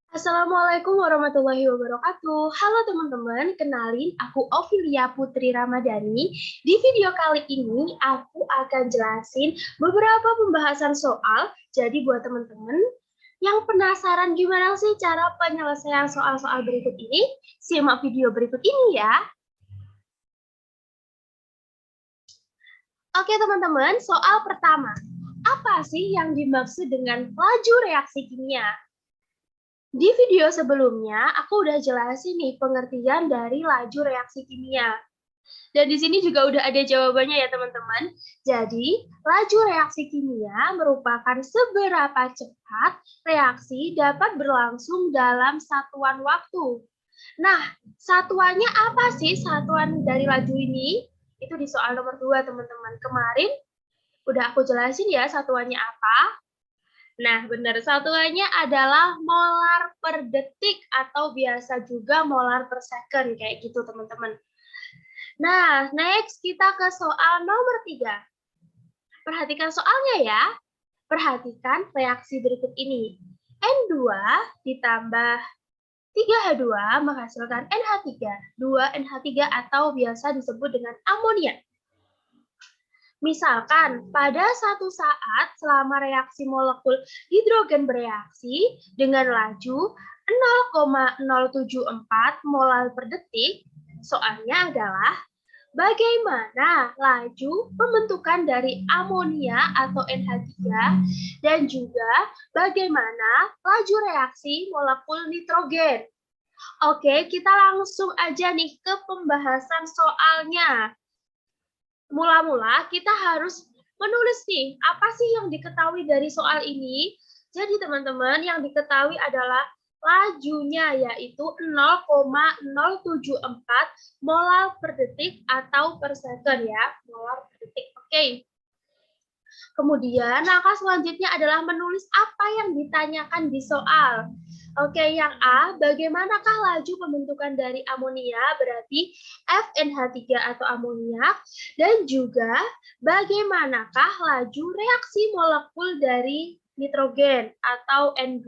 Assalamualaikum warahmatullahi wabarakatuh. Halo teman-teman, kenalin aku Ovilia Putri Ramadhani. Di video kali ini aku akan jelasin beberapa pembahasan soal. Jadi buat teman-teman yang penasaran gimana sih cara penyelesaian soal-soal berikut ini, simak video berikut ini ya. Oke teman-teman, soal pertama. Apa sih yang dimaksud dengan laju reaksi kimia? Di video sebelumnya, aku udah jelasin nih pengertian dari laju reaksi kimia. Dan di sini juga udah ada jawabannya ya teman-teman. Jadi, laju reaksi kimia merupakan seberapa cepat reaksi dapat berlangsung dalam satuan waktu. Nah, satuannya apa sih satuan dari laju ini? Itu di soal nomor 2 teman-teman. Kemarin udah aku jelasin ya satuannya apa. Nah, benar. Satuannya adalah molar per detik atau biasa juga molar per second, kayak gitu, teman-teman. Nah, next kita ke soal nomor 3. Perhatikan soalnya ya. Perhatikan reaksi berikut ini. N2 ditambah 3H2 menghasilkan NH3. 2NH3 atau biasa disebut dengan amonia. Misalkan, pada satu saat selama reaksi molekul hidrogen bereaksi dengan laju 0,074 mol per detik, soalnya adalah bagaimana laju pembentukan dari amonia atau NH3 dan juga bagaimana laju reaksi molekul nitrogen. Oke, kita langsung aja nih ke pembahasan soalnya. Mula-mula kita harus menulis nih, apa sih yang diketahui dari soal ini? Jadi teman-teman, yang diketahui adalah lajunya yaitu 0,074 mol per detik atau per second ya, mol per detik. Oke. Kemudian langkah selanjutnya adalah menulis apa yang ditanyakan di soal. Oke, yang A, bagaimanakah laju pembentukan dari amonia, berarti FNH3 atau amoniak, dan juga bagaimanakah laju reaksi molekul dari nitrogen atau N2,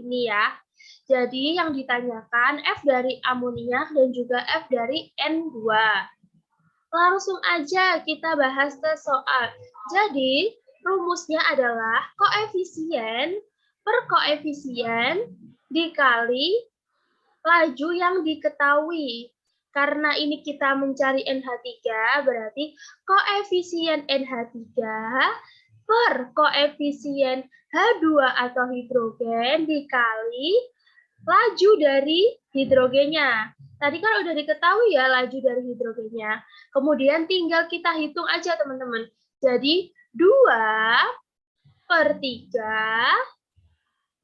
ini ya. Jadi yang ditanyakan F dari amoniak dan juga F dari N2. Langsung aja kita bahas ke soal. Jadi, rumusnya adalah koefisien per koefisien dikali laju yang diketahui. Karena ini kita mencari NH3, berarti koefisien NH3 per koefisien H2 atau hidrogen dikali laju dari hidrogennya. Tadi kan udah diketahui ya laju dari hidrogennya. Kemudian tinggal kita hitung aja teman-teman. Jadi 2/3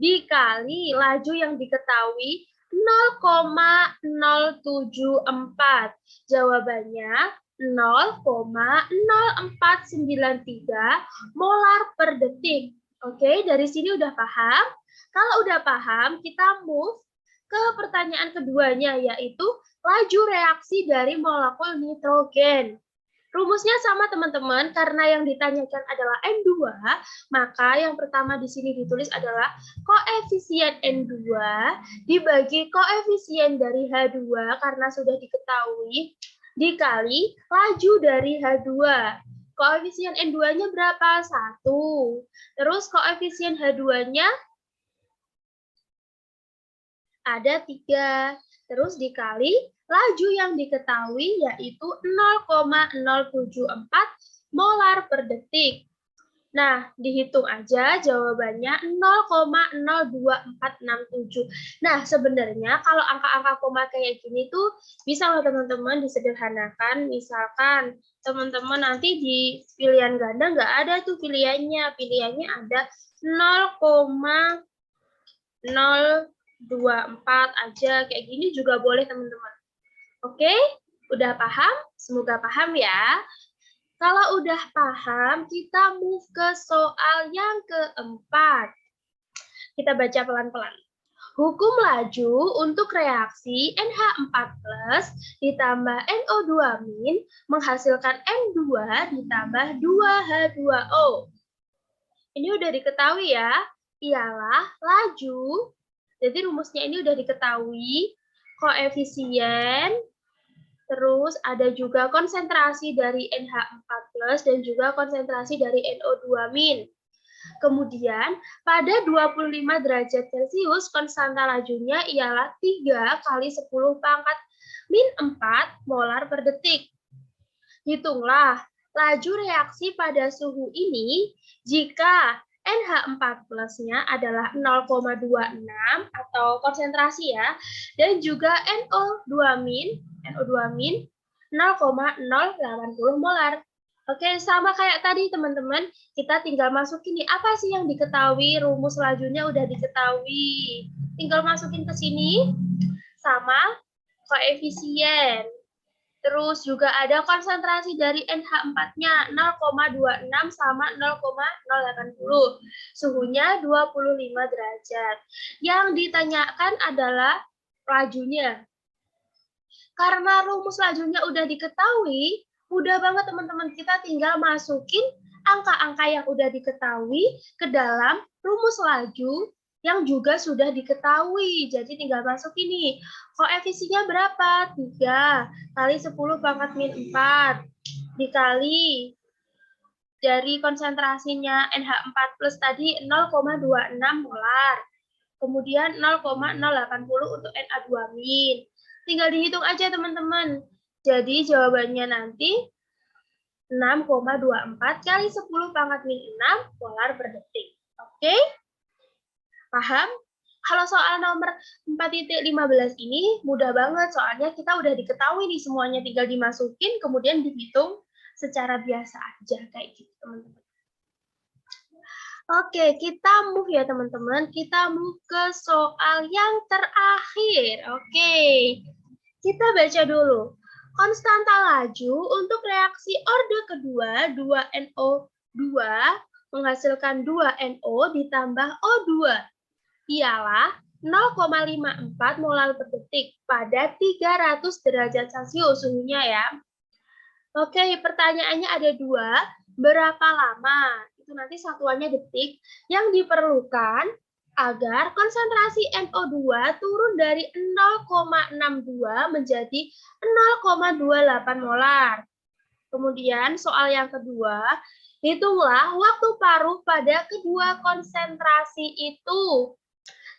dikali laju yang diketahui 0,074. Jawabannya 0,0493 molar per detik. Oke, dari sini udah paham? Kalau udah paham, kita move ke pertanyaan keduanya, yaitu laju reaksi dari molekul nitrogen. Rumusnya sama teman-teman, karena yang ditanyakan adalah N2, maka yang pertama di sini ditulis adalah koefisien N2 dibagi koefisien dari H2 karena sudah diketahui, dikali laju dari H2. Koefisien N2-nya berapa? 1. Terus koefisien H2-nya ada 3. Terus dikali laju yang diketahui yaitu 0,074 molar per detik. Nah, dihitung aja jawabannya 0,02467. Nah, sebenarnya kalau angka-angka koma kayak gini tuh bisa loh teman-teman disederhanakan. Misalkan teman-teman nanti di pilihan ganda nggak ada tuh pilihannya. Pilihannya ada 0,024 aja. Kayak gini juga boleh teman-teman. Oke, udah paham? Semoga paham ya. Kalau udah paham, kita move ke soal yang keempat. Kita baca pelan-pelan. Hukum laju untuk reaksi NH4+ ditambah NO2- menghasilkan N2 ditambah 2H2O. Ini udah diketahui ya, ialah laju Jadi rumusnya ini udah diketahui, koefisien, terus ada juga konsentrasi dari NH4+ dan juga konsentrasi dari NO2-. Kemudian, pada 25 derajat Celcius, konstanta lajunya ialah 3 kali 10 pangkat min 4 molar per detik. Hitunglah laju reaksi pada suhu ini jika NH4+-nya adalah 0,26 atau konsentrasi ya, dan juga NO2-, 0,080 molar. Oke, sama kayak tadi teman-teman, kita tinggal masukin nih, apa sih yang diketahui, rumus lajunya udah diketahui. Tinggal masukin ke sini, sama koefisien. Terus juga ada konsentrasi dari NH4-nya 0,26 sama 0,080. Suhunya 25 derajat. Yang ditanyakan adalah lajunya. Karena rumus lajunya udah diketahui, mudah banget teman-teman, kita tinggal masukin angka-angka yang udah diketahui ke dalam rumus laju yang juga sudah diketahui. Jadi tinggal masuk ini. Koefisiennya berapa? 3 kali 10 pangkat min 4 dikali dari konsentrasinya NH4+ tadi 0,26 molar. Kemudian 0,080 untuk Na2-. Tinggal dihitung aja teman-teman. Jadi jawabannya nanti 6,24 kali 10 pangkat min 6 molar per detik. Oke? Paham? Kalau soal nomor 4.15 ini mudah banget, soalnya kita udah diketahui nih semuanya, tinggal dimasukin, kemudian dihitung secara biasa aja, kayak gitu teman-teman. Oke, kita move ya teman-teman, kita move ke soal yang terakhir. Oke, kita baca dulu. Konstanta laju untuk reaksi orde kedua 2NO2 menghasilkan 2NO ditambah O2 ialah 0,54 molar per detik pada 300 derajat Celcius suhunya ya. Oke, pertanyaannya ada dua. Berapa lama? Itu nanti satuannya detik yang diperlukan agar konsentrasi NO2 turun dari 0,62 menjadi 0,28 molar. Kemudian soal yang kedua, hitunglah waktu paruh pada kedua konsentrasi itu.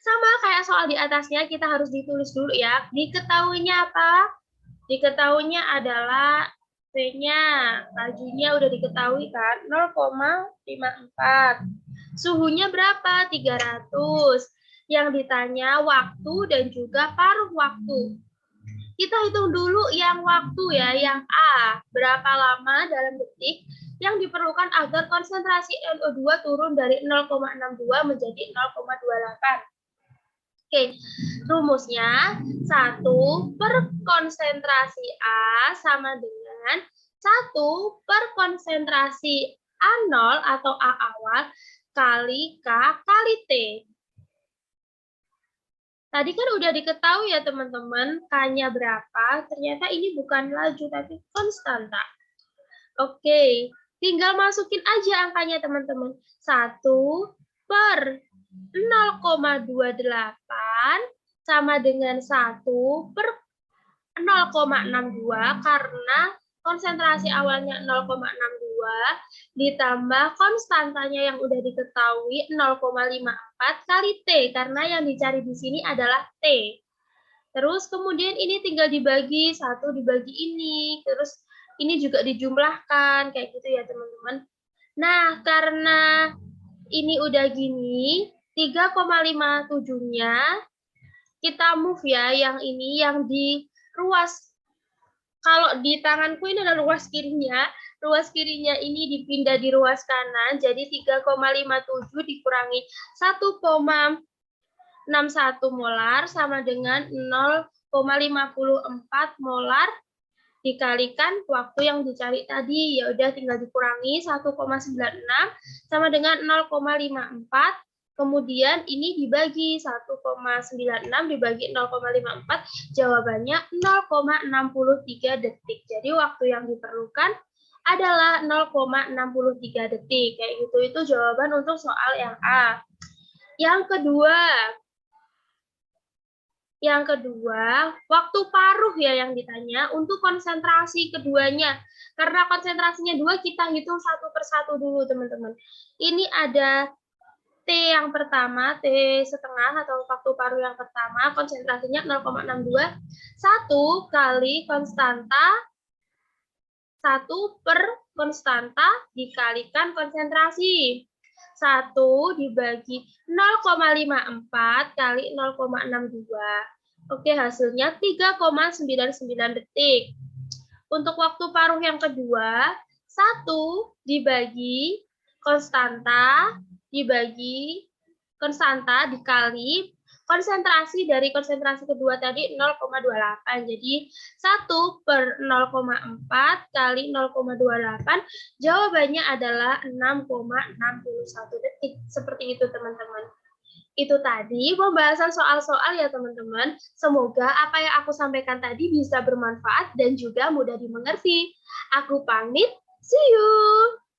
Sama kayak soal di atasnya, kita harus ditulis dulu ya. Diketahuinya apa? Diketahuinya adalah V-nya, lajunya udah diketahui kan, 0,54. Suhunya berapa? 300. Yang ditanya waktu dan juga paruh waktu. Kita hitung dulu yang waktu ya, yang A. Berapa lama dalam detik yang diperlukan agar konsentrasi NO2 turun dari 0,62 menjadi 0,28. Oke, rumusnya 1 per konsentrasi A sama dengan 1 per konsentrasi A0 atau A awal kali K kali T. Tadi kan udah diketahui ya teman-teman, K-nya berapa, ternyata ini bukan laju tapi konstanta. Oke, tinggal masukin aja angkanya teman-teman. 1 per 0,28 sama dengan 1 per 0,62 karena konsentrasi awalnya 0,62 ditambah konstantanya yang udah diketahui 0,54 kali T karena yang dicari di sini adalah T. Terus kemudian ini tinggal dibagi, 1 dibagi ini, terus ini juga dijumlahkan kayak gitu ya teman-teman. Nah, karena ini udah gini, 3,57-nya kita move ya, yang ini yang di ruas, kalau di tanganku ini adalah ruas kirinya ini dipindah di ruas kanan, jadi 3,57 dikurangi 1,61 molar sama dengan 0,54 molar dikalikan waktu yang dicari tadi, ya udah tinggal dikurangi 1,96 sama dengan 0,54, kemudian ini dibagi 1,96 dibagi 0,54, jawabannya 0,63 detik. Jadi waktu yang diperlukan adalah 0,63 detik. Kayak gitu, itu jawaban untuk soal yang A. Yang kedua, Yang kedua, waktu paruh ya yang ditanya untuk konsentrasi keduanya. Karena konsentrasinya 2, kita hitung satu persatu dulu, teman-teman. Ini ada T yang pertama, T setengah atau waktu paruh yang pertama, konsentrasinya 0,62. 1 kali konstanta, 1 per konstanta dikalikan konsentrasi. 1 dibagi 0,54 kali 0,62. Oke, hasilnya 3,99 detik. Untuk waktu paruh yang kedua, 1 dibagi konstanta dikali konsentrasi dari konsentrasi kedua tadi 0,28. Jadi 1 per 0,4 kali 0,28, jawabannya adalah 6,61 detik. Seperti itu, teman-teman. Itu tadi pembahasan soal-soal ya, teman-teman. Semoga apa yang aku sampaikan tadi bisa bermanfaat dan juga mudah dimengerti. Aku pamit, see you!